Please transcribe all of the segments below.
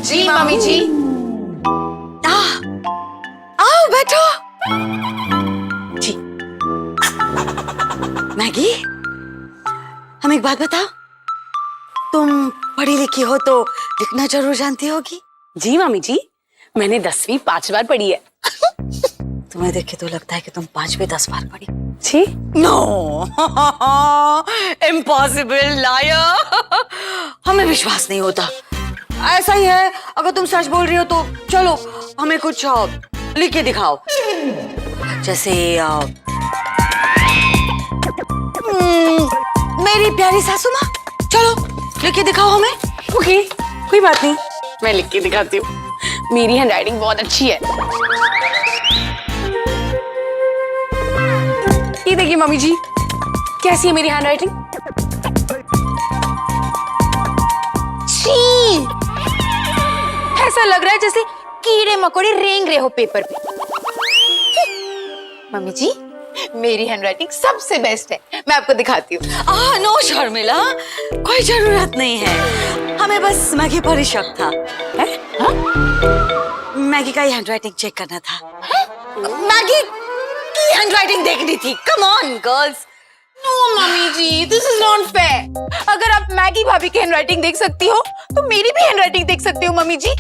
जी mummy जी। आओ बैठो। जी। Maggi, हम एक बात बताओ, तुम पढ़ी लिखी हो तो लिखना जरूर जानती होगी। जी मम्मी जी, मैंने 10वीं 5 बार पढ़ी है। तुम्हें देख के तो लगता है कि तुम 5 भी 10 बार पढ़ी। जी नो, इम्पॉसिबल, लायर। हमें विश्वास नहीं होता। ऐसा ही है, अगर तुम सच बोल रही हो तो चलो हमें कुछ लिख के दिखाओ। जैसे मेरी प्यारी सासू माँ, चलो लिख के दिखाओ हमें। ओके, कोई बात नहीं, मैं लिख के दिखाती हूँ। मेरी हैंडराइटिंग बहुत अच्छी है। ये देखिए मम्मी जी, कैसी है मेरी हैंडराइटिंग? छी! ऐसा लग रहा है जैसे कीड़े मकोड़े रेंग रहे हो पेपर पे। मम्मी जी, मेरी हैंडराइटिंग सबसे बेस्ट है, मैं आपको दिखाती हूँ। नो शर्मिला, कोई जरूरत नहीं है, हमें बस मैगी पर ही शक था। है? हाँ? मैगी का ही हैंडराइटिंग चेक करना था। मैगी की हैंडराइटिंग देखनी थी। Come on girls. No mummy ji, this is not fair. अगर आप मैगी भाभी की हैंडराइटिंग देख सकती हो तो मेरी भी हैंडराइटिंग देख सकती हो मम्मी जी।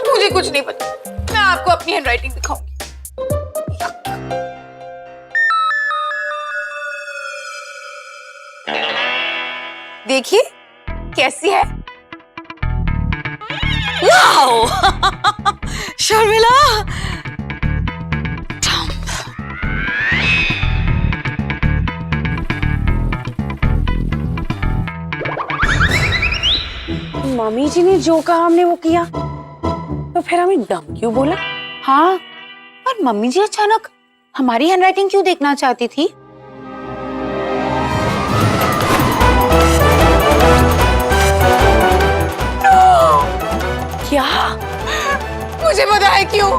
मुझे कुछ नहीं पता, मैं आपको अपनी हैंडराइटिंग दिखाऊंगी। देखिए कैसी है। वाओ! शर्मिला, मम्मी जी ने जो कहा हमने वो किया, तो फिर हमें डम क्यों बोला? हाँ, पर मम्मी जी अचानक हमारी हैंडराइटिंग क्यों देखना चाहती थी? क्या? मुझे पता है क्यों।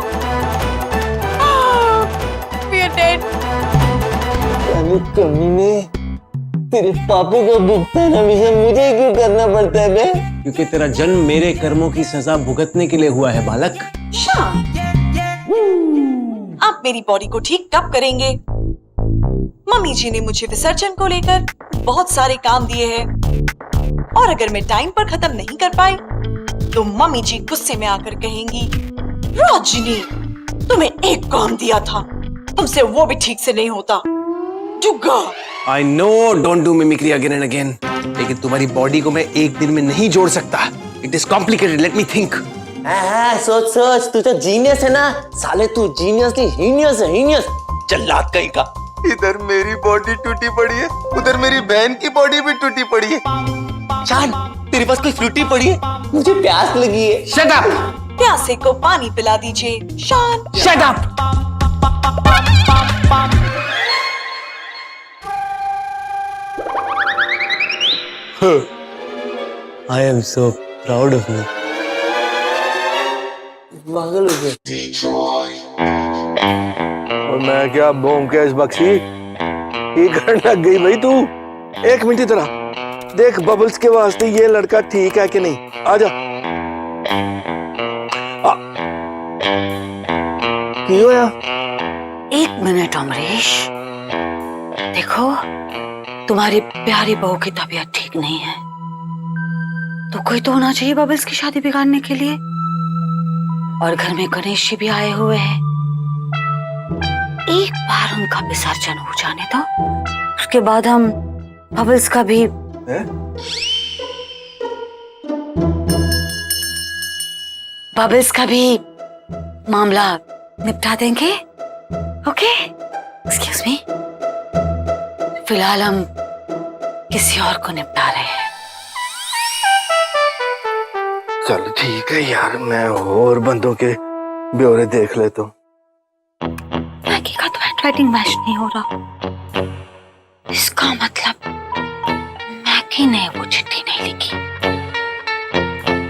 We are dead. कमीने, तेरे पापा का भुगतान हमेशा मुझे क्यों करना पड़ता है बे? क्योंकि तेरा जन्म मेरे कर्मों की सजा भुगतने के लिए हुआ है बालक। आप मेरी बॉडी को ठीक कब करेंगे? मम्मी जी ने मुझे विसर्जन को लेकर बहुत सारे काम दिए हैं, और अगर मैं टाइम पर खत्म नहीं कर पाई तो मम्मी जी गुस्से में आकर कहेंगी, रोजनी, तुम्हें एक काम दिया था, तुमसे वो भी ठीक से नहीं होता। Jugga. I know, don't do mimicry again and again. लेकिन तुम्हारी बॉडी को मैं एक दिन में नहीं जोड़ सकता। It is complicated. Let me think. हाँ, सोच सोच, तू तो जीनियस है ना साले, तू जीनियस नहीं, हीनियस है, हीनियस। जल्लाद कहीं का। इधर मेरी बॉडी टूटी पड़ी है, उधर मेरी बहन की बॉडी भी टूटी पड़ी है। शान, तेरे पास कोई फ्रूटी पड़ी है? मुझे प्यास लगी है। Shut up! प्यासे को पानी पिला दीजिए। शान। Shut up! I am so proud of you. पागल हो गया। और मैं क्या ब्योमकेश बख्शी, ये करने लग गई भाई तू। एक मिनट इधर आ, देख बबल्स के वास्ते ये लड़का ठीक है कि नहीं। आजा। की होया? एक मिनट अमरीश, देखो तुम्हारी प्यारी बहू की तबीयत ठीक नहीं है, तो कोई तो होना चाहिए बबल्स की शादी बिगाड़ने के लिए। और घर में गणेश जी भी आए हुए हैं, एक बार उनका विसर्जन हो जाने दो, उसके बाद हम बबल्स का भी बबल्स का भी मामला निपटा देंगे। ओके, एक्सक्यूज मी, फिलहाल हम किसी और को निपटा रहे हैं। चल ठीक है यार, मैं और बंदों के ब्यौरे देख लेता हूँ। मैगी का तो हैंडराइटिंग मैच नहीं हो रहा, इसका मतलब मैगी ने वो चिट्ठी नहीं लिखी,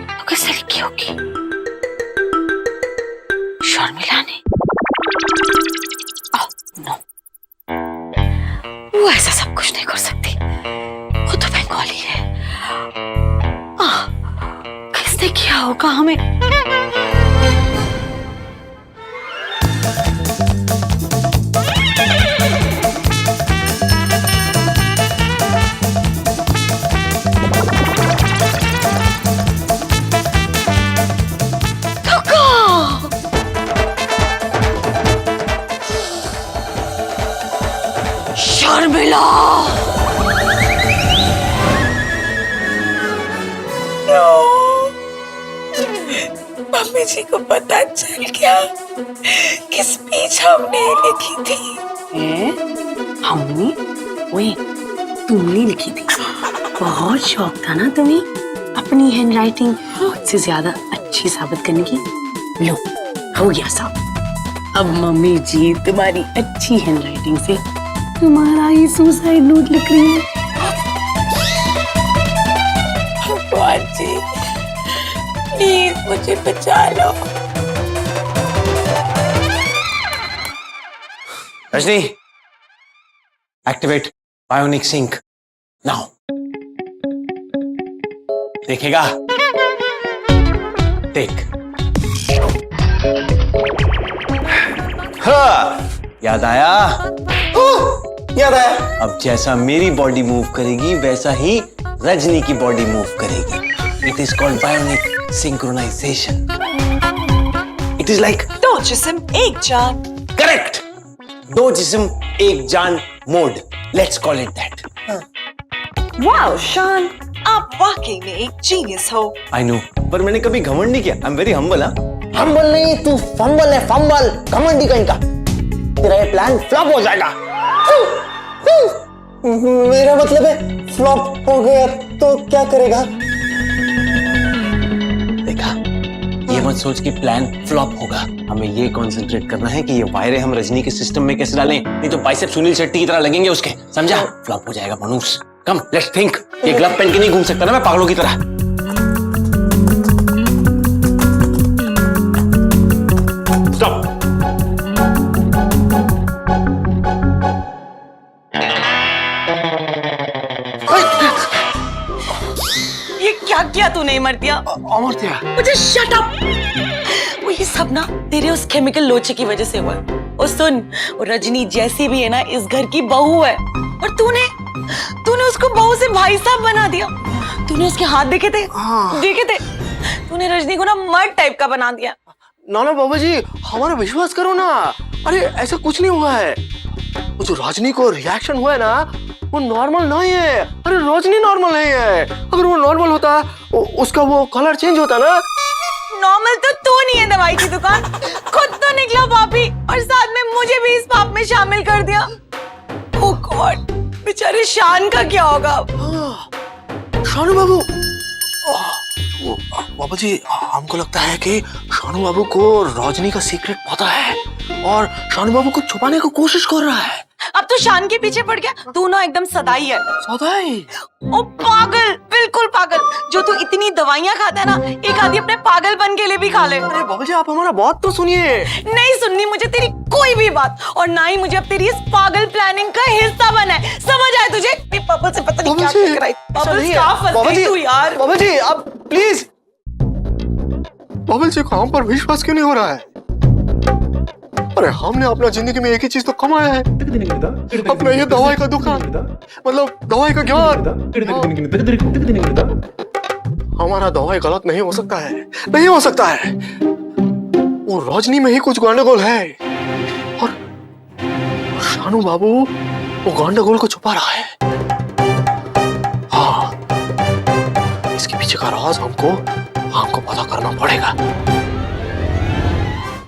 तो किसने लिखी होगी? शर्मिला ने? ओह नो, वो ऐसा सब कुछ नहीं कर सकती, वो तो बंगाली है। किसने क्या होगा हमें? शर्मिला! मम्मी जी को पता चल गया कि स्पीच हमने लिखी थी। हमने? ओए, तुमने लिखी थी? बहुत शौक था ना तुम्हें अपनी हैंडराइटिंग मुझसे ज्यादा अच्छी साबित करने की। लो, हो गया सब। अब मम्मी जी तुम्हारी अच्छी हैंडराइटिंग से तुम्हारा ही सुसाइड नोट लिख रही है। भगवान जी, प्लीज मुझे बचा लो। Rajni, activate bionic sync now. देखेगा? देख। हाँ, याद आया? याद आया। अब जैसा मेरी बॉडी मूव करेगी वैसा ही रजनी की बॉडी मूव करेगी। It is called bionic synchronisation. It is like दो जिस्म एक जान। करेक्ट, दो जिस्म एक जान mode. Let's call it that. Wow Shaan, आप वाकई में एक जीनियस हो। आई नो, पर मैंने कभी घमंड नहीं किया। I am very humble. Humble नहीं, तू फंबल है, फंबल। घमंडी कहीं का। तेरा ये प्लान फ्लॉप हो जाएगा। मेरा मतलब है फ्लॉप हो गया तो क्या करेगा? देखा, ये मत सोच कि प्लान फ्लॉप होगा। हमें ये कंसंट्रेट करना है कि ये वायरें हम रजनी के सिस्टम में कैसे डालें, नहीं तो बाइसेप सुनील शेट्टी की तरह लगेंगे उसके। समझा? फ्लॉप हो जाएगा मनूस। कम, लेट्स थिंक। ये ग्लव पहन के नहीं घूम सकता ना मैं पागलों की तरह। स्टॉप। ये क्या किया तूने मर्तिया? अमर्त्या, मुझे शट अप। वो ये सब ना तेरे उस केमिकल लोचे की वजह से हुआ है। और सुन, वो रजनी जैसी भी है ना इस घर की बहू है, और तूने उसको बहू से भाई साहब बना दिया। तूने उसके हाथ देखे थे? देखे थे? तूने रजनी को ना मर्द टाइप का बना दिया। ना ना बाबा जी, हमारा विश्वास करो ना। अरे ऐसा कुछ नहीं हुआ है। वो जो रजनी को रिएक्शन हुआ है ना, वो नॉर्मल नहीं है। अरे रजनी नॉर्मल नहीं है। अगर वो नॉर्मल होता, उसका वो कलर चेंज होता ना। नॉर्मल तो तू नहीं है दवाई की दुकान। खुद तो निकला पापी, और साथ में मुझे भी इस पाप में शामिल कर दिया। ओह गॉड, बेचारे शान का क्या होगा? शानू बाबू, बाबा जी हमको लगता है कि शानू बाबू को रजनी का सीक्रेट पता है और शानू बाबू को छुपाने की कोशिश कर रहा है। अब तू शान के पीछे पड़ गया। तू ना एकदम सदाई है। सदाई? ओ पागल, बिल्कुल पागल। जो तू इतनी दवाइयाँ खाता है ना, एक आधी अपने पागलपन के लिए भी खा ले। अरे बाबा जी आप हमारा बात तो सुनिए। नहीं सुननी मुझे तेरी कोई भी बात, और ना ही मुझे अब तेरी इस पागल प्लानिंग का हिस्सा बना है। समझ आए तुझे? ये बबल से पता नहीं क्या कर रहा है। बबल क्या फंस गई तू यार। बाबा जी आप प्लीज। बाबा जी को हम पर विश्वास क्यों नहीं हो रहा है? अरे हमने अपना जिंदगी में एक ही चीज तो कमाया है, अपना ये दवाई का दुकान, मतलब दवाई का ज्ञान। हमारा दवाई गलत नहीं हो सकता है, नहीं हो सकता है। वो रजनी में ही कुछ गंडगोल है, और शानू बाबू वो गंडगोल को छुपा रहा है। हाँ, इसके पीछे का राज हमको पता करना पड़ेगा।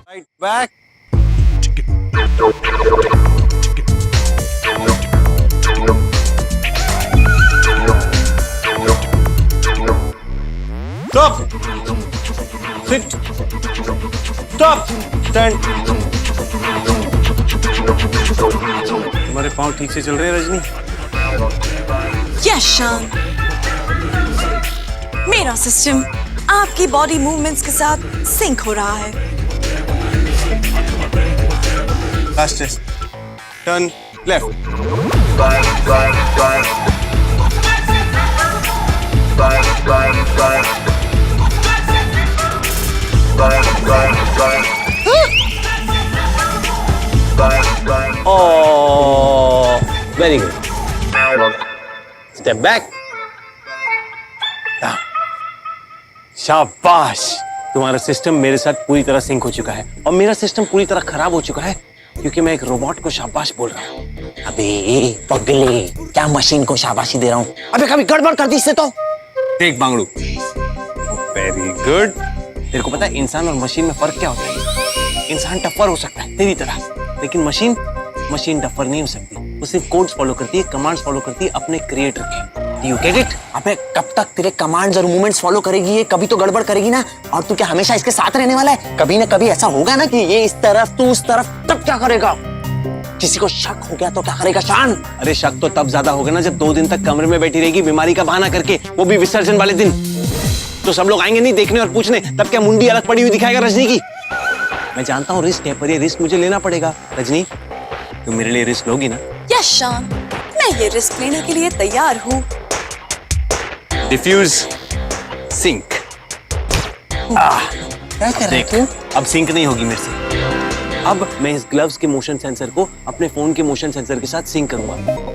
Right back. Stop! Sit! Stop! Stand! तुम्हारे पाँव ठीक से चल रहे हैं रजनी? यस शान, मेरा सिस्टम आपकी बॉडी मूवमेंट्स के साथ सिंक हो रहा है। Fastest. Turn left. Step back. शाबाश, तुम्हारा सिस्टम मेरे साथ पूरी तरह सिंक हो चुका है और मेरा सिस्टम पूरी तरह खराब हो चुका है क्योंकि मैं एक रोबोट को शाबाश बोल रहा हूँ। अबे पगले, क्या मशीन को शाबाशी दे रहा हूँ? अबे कभी गड़बड़ कर दी इससे तो। देख बांगड़ू, वेरी गुड। तेरे को पता है इंसान और मशीन में फर्क क्या होता है? इंसान टफ्फर हो सकता है तेरी तरह, लेकिन मशीन टफ्फर नहीं हो सकती। वो सिर्फ कोड्स फॉलो करती है, कमांड्स फॉलो करती है अपने क्रिएटर के। You get it? अबे कब तक तेरे कमांड्स और मूवमेंट्स फॉलो करेगी ये? कभी तो गड़बड़ करेगी ना। और तू क्या हमेशा इसके साथ रहने वाला है? कभी ना कभी ऐसा होगा ना कि ये इस तरफ तू उस तरफ, तब क्या करेगा? किसी को शक हो गया तो क्या करेगा शान? अरे शक तो तब ज्यादा होगा ना जब 2 दिन तक कमरे में बैठी रहेगी बीमारी का बहाना करके, वो भी विसर्जन वाले दिन। तो सब लोग आएंगे नहीं देखने और पूछने, तब क्या मुंडी अलग पड़ी हुई दिखाएगा रजनी की? मैं जानता हूँ रिस्क है, पर ये रिस्क मुझे लेना पड़ेगा। रजनी, तुम मेरे लिए रिस्क लोगी ना? यस शान, मैं ये रिस्क लेने के लिए तैयार हूँ। Diffuse sync. क्या कर रहे देख, अब सिंक नहीं होगी मेरे से। अब मैं इस ग्लव्स के मोशन सेंसर को अपने फोन के मोशन सेंसर के साथ सिंक करूंगा,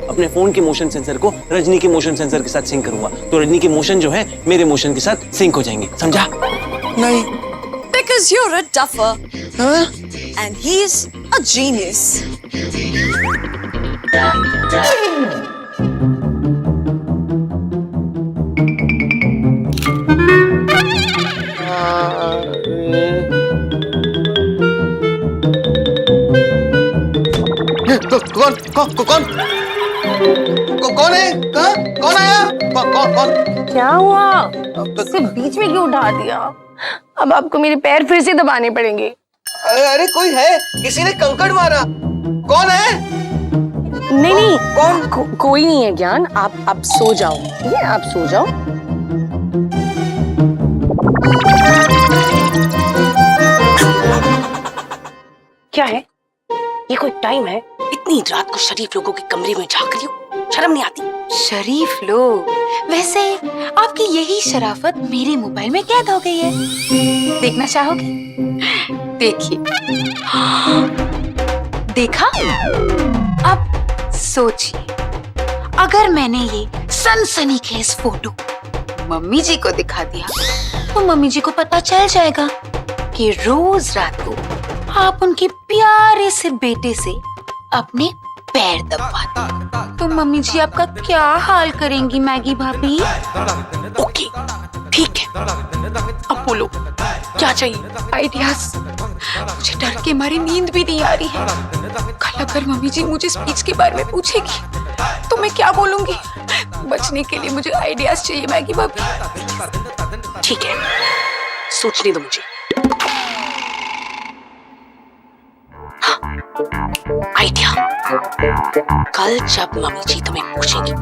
अपने फोन के मोशन सेंसर को रजनी के मोशन सेंसर के साथ सिंक करूंगा, तो रजनी के मोशन जो है मेरे मोशन के साथ सिंक हो जाएंगे। समझा? नहीं। Because you're a duffer and he's a genius. कौन है? कौन आया? कौन? क्या हुआ? सिर्फ बीच में क्यों उठा दिया? अब आपको मेरे पैर फिर से दबाने पड़ेंगे। अरे कोई है, किसी ने कंकड़ मारा। कौन है? नहीं कौन? कोई नहीं है ज्ञान, आप सो जाओ। ठीक है, आप सो जाओ। क्या है ये? कोई टाइम है? इतनी रात को शरीफ लोगों के कमरे में झांक रही हो, शर्म नहीं आती? शरीफ लोग? वैसे आपकी यही शराफत मेरे मोबाइल में कैद हो गई है, देखना चाहोगे? देखिए। देखा? अब सोचिए, अगर मैंने ये सनसनीखेज फोटो मम्मी जी को दिखा दिया तो मम्मी जी को पता चल जाएगा कि रोज रात को आप उनके प्यारे से बेटे से अपने पैर दबाते, तो मम्मी जी आपका क्या हाल करेंगी मैगी भाभी? ओके, ठीक है। अब बोलो क्या चाहिए? आइडियाज। मुझे डर के मारे नींद भी नहीं आ रही है। कल अगर मम्मी जी मुझे स्पीच के बारे में पूछेगी तो मैं क्या बोलूंगी? बचने के लिए मुझे आइडियाज चाहिए मैगी भाभी। ठीक है, सोचने दो मुझे। आइडिया। कल जब मम्मी जी तुम्हें पूछेंगी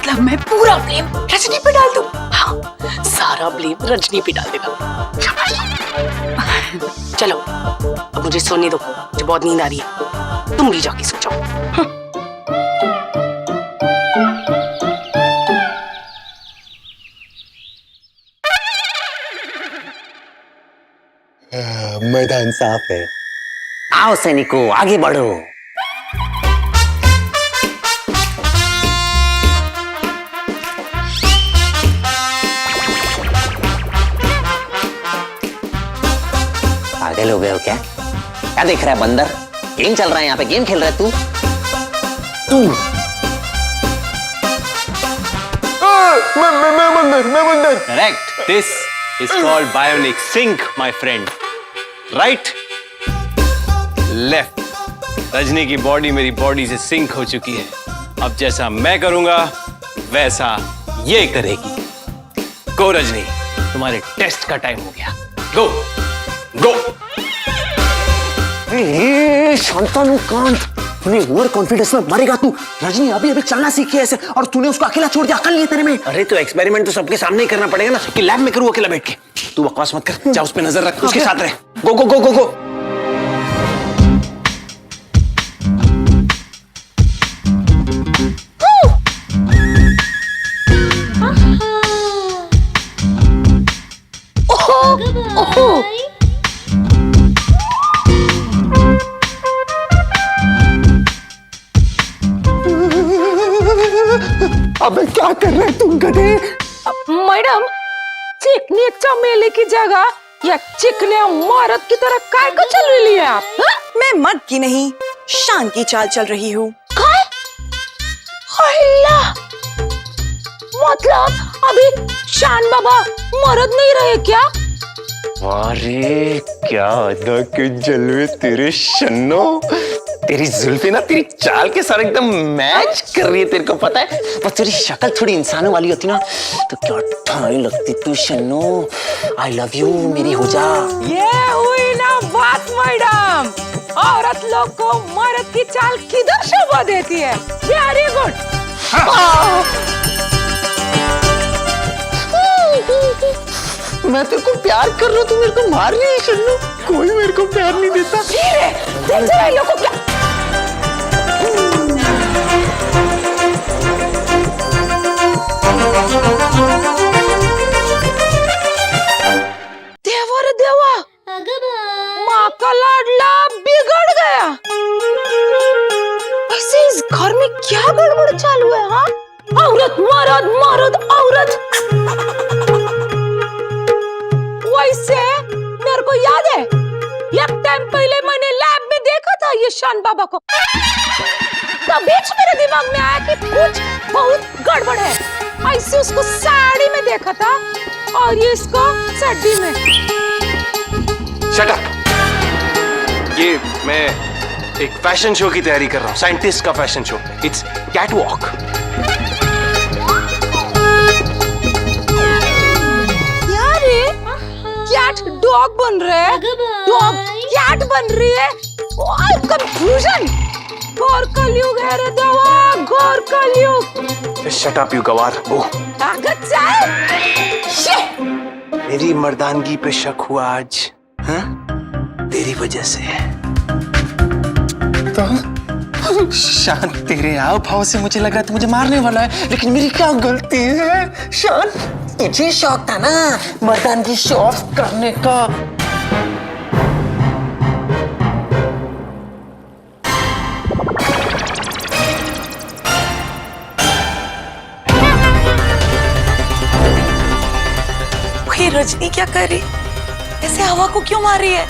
मतलब मैं पूरा ब्लेम रजनी पे डाल दूं। हाँ, सारा ब्लेम रजनी पे डाल देगा। चलो अब मुझे सोने दो, मुझे बहुत नींद आ रही है। तुम भी जाके सो जाओ। मैदान साफ है। आओ सैनिकों, आगे बढ़ो। पागल हो गए हो क्या? क्या देख रहा है बंदर? गेम चल रहा है यहाँ पे, गेम खेल रहा है तू। मैं बंदर। Correct, this is called bionic sync my friend. Right, left. Rajni की बॉडी मेरी बॉडी से सिंक हो चुकी है। अब जैसा मैं करूंगा वैसा ये करेगी। गो रजनी, तुम्हारे टेस्ट का टाइम हो गया। गो गो। शांतानु कांत, तूने ओवर कॉन्फिडेंस में मरेगा तू। रजनी अभी अभी चलना सीखी है ऐसे, और तूने उसको अकेला छोड़ दिया। अकल नहीं है तेरे में? अरे तो एक्सपेरिमेंट तो सबके सामने ही करना पड़ेगा ना, कि लैब में करूँ अकेला बैठ के? तू बकवास मत कर, जा उस पे नजर रख, उसके साथ रह। गो गो गो गो गो। ओह ओहो अबे क्या कर रहे तुम गधे? मैडम, चिकनी चमेली की जगह या चिकने मर्द की तरह काय को चल रही है आप? मैं मर्द की नहीं, शान की चाल चल रही हूँ। अल्लाह, मतलब अभी शान बाबा मर्द नहीं रहे क्या? अरे क्या अदा के जलवे तेरे शन्नो। तेरी जुल्फे ना तेरी चाल के साथ एकदम मैच कर रही है, तेरे को पता है? पर तेरी शक्ल थोड़ी इंसानों वाली होती ना तो क्या ठाई लगती तू शन्नो। आई लव यू मेरी हो जा। ये हुई ना बात मैडम, औरत लोग को मर्द की चाल किधर शोभा देती है। Very good. मैं तेरे को प्यार कर रहा हूँ, तू मेरे को मार रही है शन्नो। कोई मेरे को प्यार नहीं देता। देख जरा ये लोग को क्या देवा रे देवा, माँ का लाडला बिगड़ गया। ऐसे इस घर में क्या गड़बड़ चालू है? हाँ, औरत मर्द मर्द औरत। वैसे मेरे को याद है, एक टाइम पहले मैंने लैब में देखा था ये शान बाबा को। तभी मेरे दिमाग में आया कि कुछ बहुत गड़बड़ है। ऐसे उसको साड़ी में देखा था और ये इसको चड्डी में। Shut up. ये मैं एक फैशन शो की तैयारी कर रहा हूँ, साइंटिस्ट का fashion show. It's cat walk. यार ये कैट डॉग बन रहे हैं, डॉग कैट बन रही है। और कंफ्यूजन। घोर कलयुग है रे देवा, घोर कलयुग। शट अप यू गवार। ओह, ताकत से मेरी मर्दानगी पे शक हुआ आज, हाँ? तेरी वजह से। तो शान, तेरे आव भाव से मुझे लग रहा था मुझे मारने वाला है, लेकिन मेरी क्या गलती है? शान, तुझे शौक था ना मर्दानगी शो ऑफ करने का। ये रजनी क्या कर रही? ऐसे हवा को क्यों मार रही है?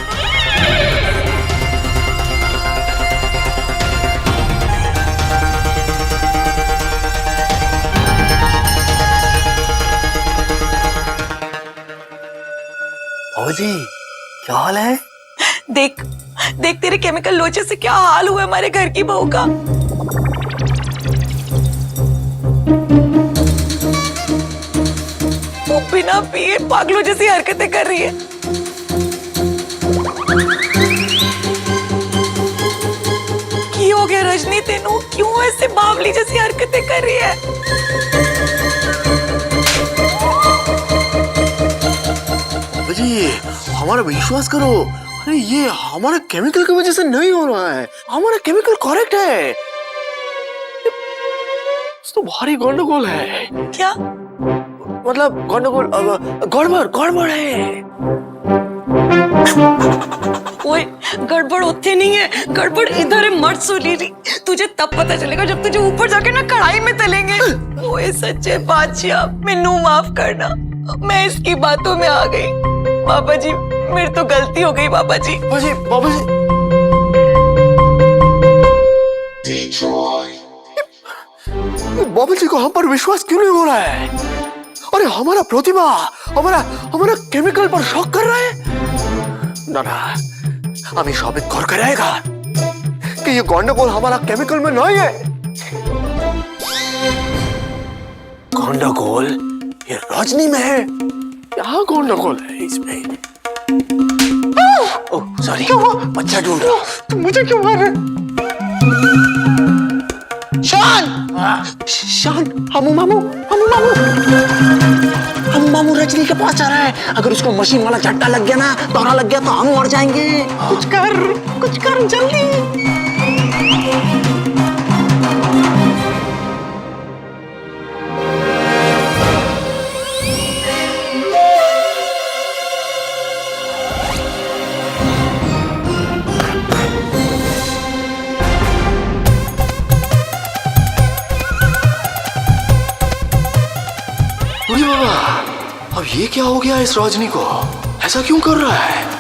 जी, क्या हाल है? देख देख तेरे केमिकल लोचे से क्या हाल हुआ हमारे घर की बहू का। वो बिना पिए पागलों जैसी हरकतें कर रही है। की हो गया रजनी तेनू? क्यों ऐसे बावली जैसी हरकतें कर रही है? जी, हमारा विश्वास करो। अरे ये हमारा केमिकल की वजह से नहीं हो रहा है, हमारा केमिकल करेक्ट है। तो भारी गंडगोल है। क्या मतलब गंडगोल, गड़बड़ गड़बड़ है। ओए, गड़बड़ होते नहीं है, गड़बड़ इधर है। मर्द सोलीरी, तुझे तब पता चलेगा जब तुझे ऊपर जाके ना कढ़ाई में तलेंगे। ओए सच्चे बादशाह, मैनू माफ करना, मैं इसकी बातों में आ गई। बाबा जी, मेरी तो गलती हो गई बाबा जी। बाबा जी, बाबा जी। बाबा जी को हम पर विश्वास क्यों नहीं हो रहा है? अरे हमारा प्रतिभा, हमारा हमारा केमिकल पर शौक कर रहा है। ना ना, हमें साबित कर कर आएगा कि ये गंडगोल हमारा केमिकल में नहीं है। गंडगोल ये रजनी में है। क्या गंडगोल है इसमें? ओह सॉरी, बच्चा ढूंढ रहा हूं। तुम मुझे क्यों मार रहे? शान, शान, हमू मामू, हमू मामू, हमू मामू रजनी के पास आ रहा है। अगर उसको मशीन वाला झटका लग गया ना, दौरा लग गया तो हम मर जाएंगे। कुछ कर जल्दी। बाबा, अब ये क्या हो गया इस रजनी को? ऐसा क्यों कर रहा है?